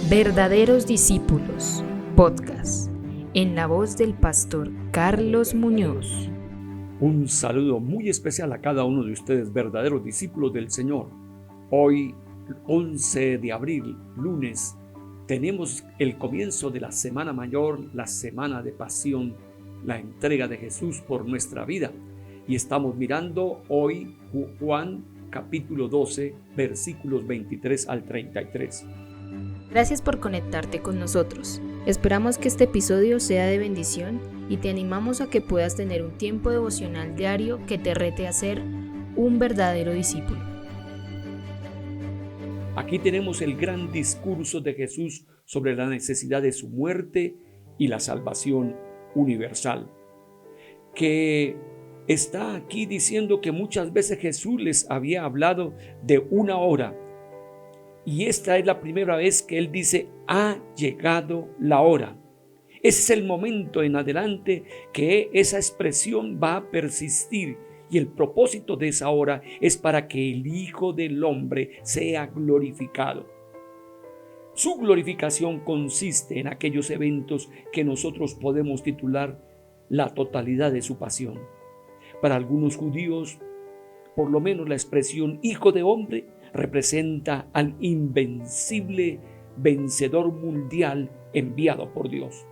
Verdaderos Discípulos, podcast, en la voz del pastor Carlos Muñoz. Un saludo muy especial a cada uno de ustedes, verdaderos discípulos del Señor. Hoy, 11 de abril, lunes, tenemos el comienzo de la Semana Mayor, la Semana de Pasión, la entrega de Jesús por nuestra vida. Y estamos mirando hoy Juan capítulo 12, versículos 23 al 33. Gracias por conectarte con nosotros. Esperamos que este episodio sea de bendición y te animamos a que puedas tener un tiempo devocional diario que te rete a ser un verdadero discípulo. Aquí tenemos el gran discurso de Jesús sobre la necesidad de su muerte y la salvación universal, que está aquí diciendo que muchas veces Jesús les había hablado de una hora. Y esta es la primera vez que Él dice, ha llegado la hora. Ese es el momento en adelante que esa expresión va a persistir. Y el propósito de esa hora es para que el Hijo del Hombre sea glorificado. Su glorificación consiste en aquellos eventos que nosotros podemos titular la totalidad de su pasión. Para algunos judíos, por lo menos la expresión Hijo de Hombre representa al invencible vencedor mundial enviado por Dios.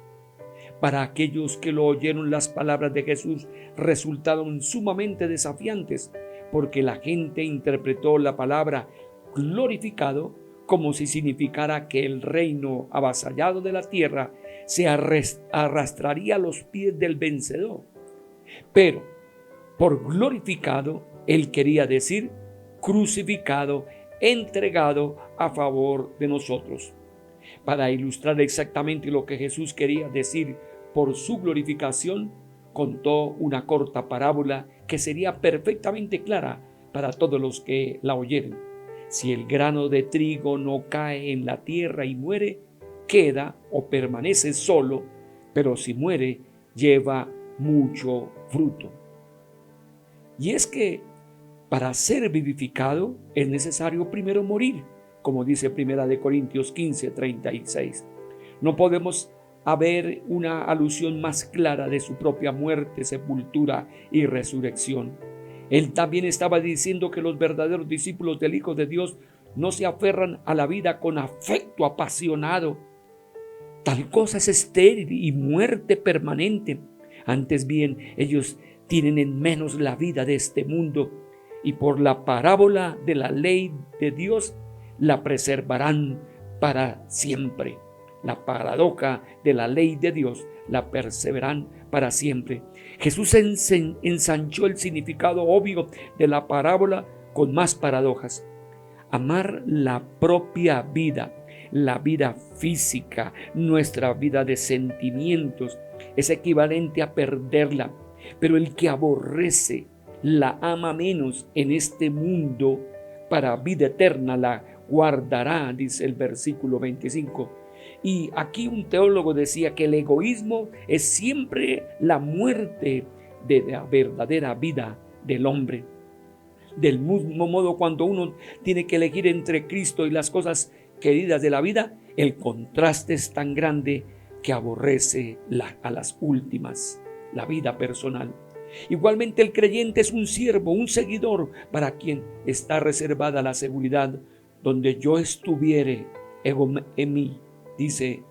Para aquellos que lo oyeron, las palabras de Jesús resultaron sumamente desafiantes, porque la gente interpretó la palabra glorificado como si significara que el reino avasallado de la tierra se arrastraría a los pies del vencedor. Pero por glorificado, él quería decir crucificado, entregado a favor de nosotros. Para ilustrar exactamente lo que Jesús quería decir por su glorificación, contó una corta parábola que sería perfectamente clara para todos los que la oyeren. Si el grano de trigo no cae en la tierra y muere, queda o permanece solo, pero si muere, lleva mucho fruto. Y es que para ser vivificado es necesario primero morir, como dice 1 Corintios 15, 36. No podemos haber una alusión más clara de su propia muerte, sepultura y resurrección. Él también estaba diciendo que los verdaderos discípulos del Hijo de Dios no se aferran a la vida con afecto apasionado. Tal cosa es estéril y muerte permanente. Antes bien, ellos tienen en menos la vida de este mundo y por la parábola de la ley de Dios la preservarán para siempre. La paradoja de la ley de Dios la perseveran para siempre. Jesús ensanchó el significado obvio de la parábola con más paradojas. Amar la propia vida, la vida física, nuestra vida de sentimientos, es equivalente a perderla. Pero el que aborrece la ama menos en este mundo, para vida eterna la guardará, dice el versículo 25. Y aquí un teólogo decía que el egoísmo es siempre la muerte de la verdadera vida del hombre. Del mismo modo, cuando uno tiene que elegir entre Cristo y las cosas queridas de la vida, el contraste es tan grande que aborrece a las últimas, la vida personal. Igualmente el creyente es un siervo, un seguidor para quien está reservada la seguridad. Donde yo estuviere, en mí, dice,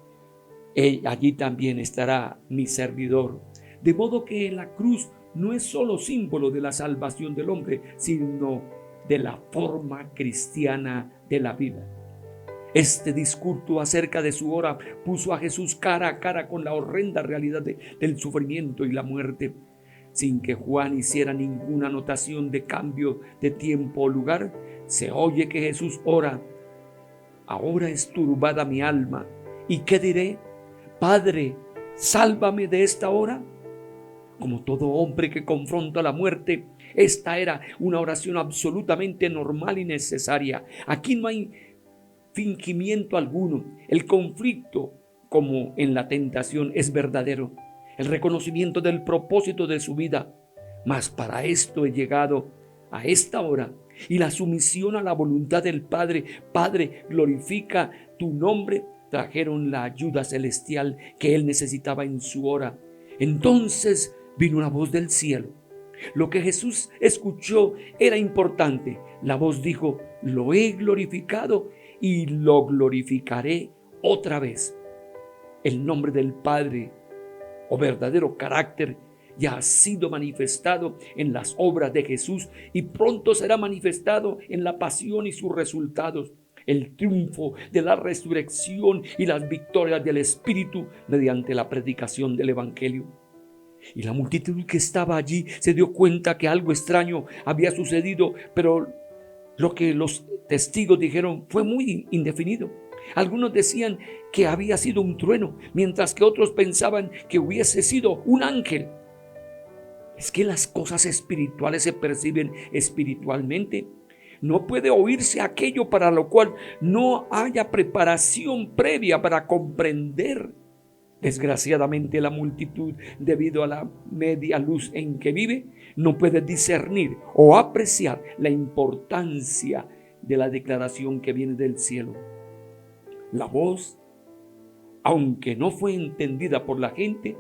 allí también estará mi servidor. De modo que la cruz no es solo símbolo de la salvación del hombre, sino de la forma cristiana de la vida. Este discurso acerca de su hora puso a Jesús cara a cara con la horrenda realidad del sufrimiento y la muerte. Sin que Juan hiciera ninguna anotación de cambio de tiempo o lugar, se oye que Jesús ora: ahora es turbada mi alma, ¿y qué diré? Padre, sálvame de esta hora. Como todo hombre que confronta la muerte, esta era una oración absolutamente normal y necesaria. Aquí no hay fingimiento alguno. El conflicto, como en la tentación, es verdadero. El reconocimiento del propósito de su vida. Mas para esto he llegado a esta hora, y la sumisión a la voluntad del Padre. Padre, glorifica tu nombre, trajeron la ayuda celestial que él necesitaba en su hora. Entonces vino una voz del cielo. Lo que Jesús escuchó era importante. La voz dijo: lo he glorificado y lo glorificaré otra vez. El nombre del Padre, o verdadero carácter, ya ha sido manifestado en las obras de Jesús y pronto será manifestado en la pasión y sus resultados. El triunfo de la resurrección y las victorias del Espíritu mediante la predicación del Evangelio. Y la multitud que estaba allí se dio cuenta que algo extraño había sucedido, pero lo que los testigos dijeron fue muy indefinido. Algunos decían que había sido un trueno, mientras que otros pensaban que hubiese sido un ángel. Es que las cosas espirituales se perciben espiritualmente. No puede oírse aquello para lo cual no haya preparación previa para comprender. Desgraciadamente, la multitud, debido a la media luz en que vive, no puede discernir o apreciar la importancia de la declaración que viene del cielo. La voz, aunque no fue entendida por la gente,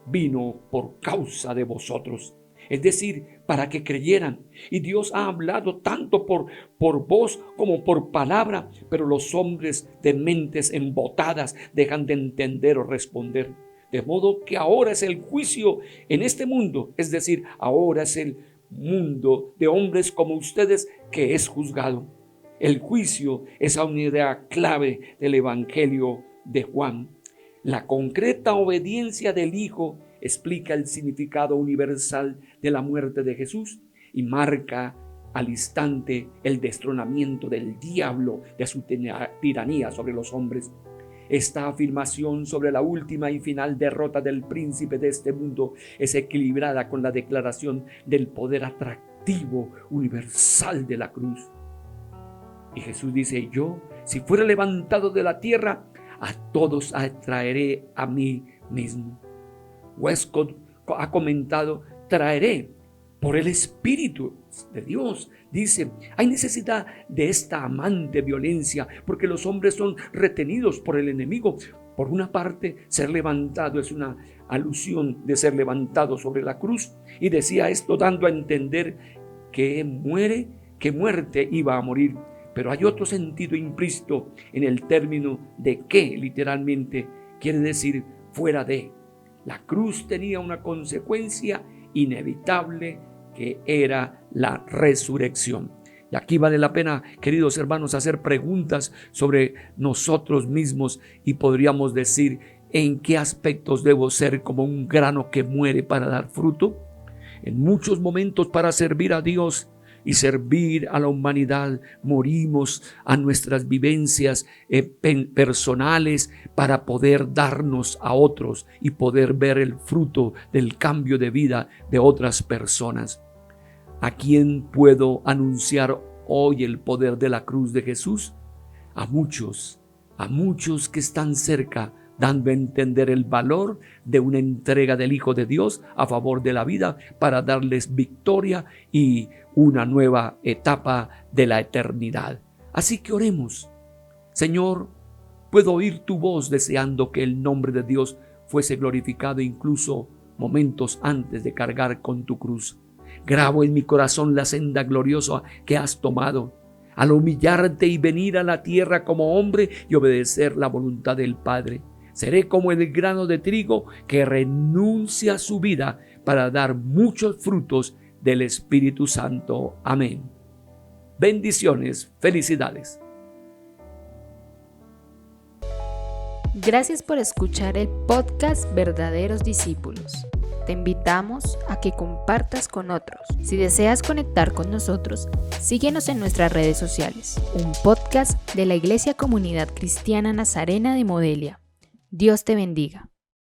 vino por causa de vosotros. Es decir, para que creyeran. Y Dios ha hablado tanto por voz como por palabra, pero los hombres de mentes embotadas dejan de entender o responder. De modo que ahora es el juicio en este mundo, es decir, ahora es el mundo de hombres como ustedes que es juzgado. El juicio es una idea clave del Evangelio de Juan. La concreta obediencia del Hijo explica el significado universal de la muerte de Jesús y marca al instante el destronamiento del diablo de su tiranía sobre los hombres. Esta afirmación sobre la última y final derrota del príncipe de este mundo es equilibrada con la declaración del poder atractivo universal de la cruz. Y Jesús dice: yo, si fuera levantado de la tierra, a todos atraeré a mí mismo. Westcott ha comentado: traeré por el Espíritu de Dios. Dice: hay necesidad de esta amante violencia porque los hombres son retenidos por el enemigo. Por una parte, ser levantado es una alusión de ser levantado sobre la cruz, y decía esto dando a entender que muerte iba a morir. Pero hay otro sentido implícito en el término de que, literalmente, quiere decir fuera de. La cruz tenía una consecuencia inevitable que era la resurrección. Y aquí vale la pena, queridos hermanos, hacer preguntas sobre nosotros mismos y podríamos decir: ¿en qué aspectos debo ser como un grano que muere para dar fruto? En muchos momentos, para servir a Dios y servir a la humanidad, morimos a nuestras vivencias personales para poder darnos a otros y poder ver el fruto del cambio de vida de otras personas. ¿A quién puedo anunciar hoy el poder de la cruz de Jesús? A muchos que están cerca, dando a entender el valor de una entrega del Hijo de Dios a favor de la vida para darles victoria y una nueva etapa de la eternidad. Así que oremos. Señor, puedo oír tu voz deseando que el nombre de Dios fuese glorificado incluso momentos antes de cargar con tu cruz. Grabo en mi corazón la senda gloriosa que has tomado. Al humillarte y venir a la tierra como hombre y obedecer la voluntad del Padre, seré como el grano de trigo que renuncia a su vida para dar muchos frutos del Espíritu Santo. Amén. Bendiciones, felicidades. Gracias por escuchar el podcast Verdaderos Discípulos. Te invitamos a que compartas con otros. Si deseas conectar con nosotros, síguenos en nuestras redes sociales. Un podcast de la Iglesia Comunidad Cristiana Nazarena de Modelia. Dios te bendiga.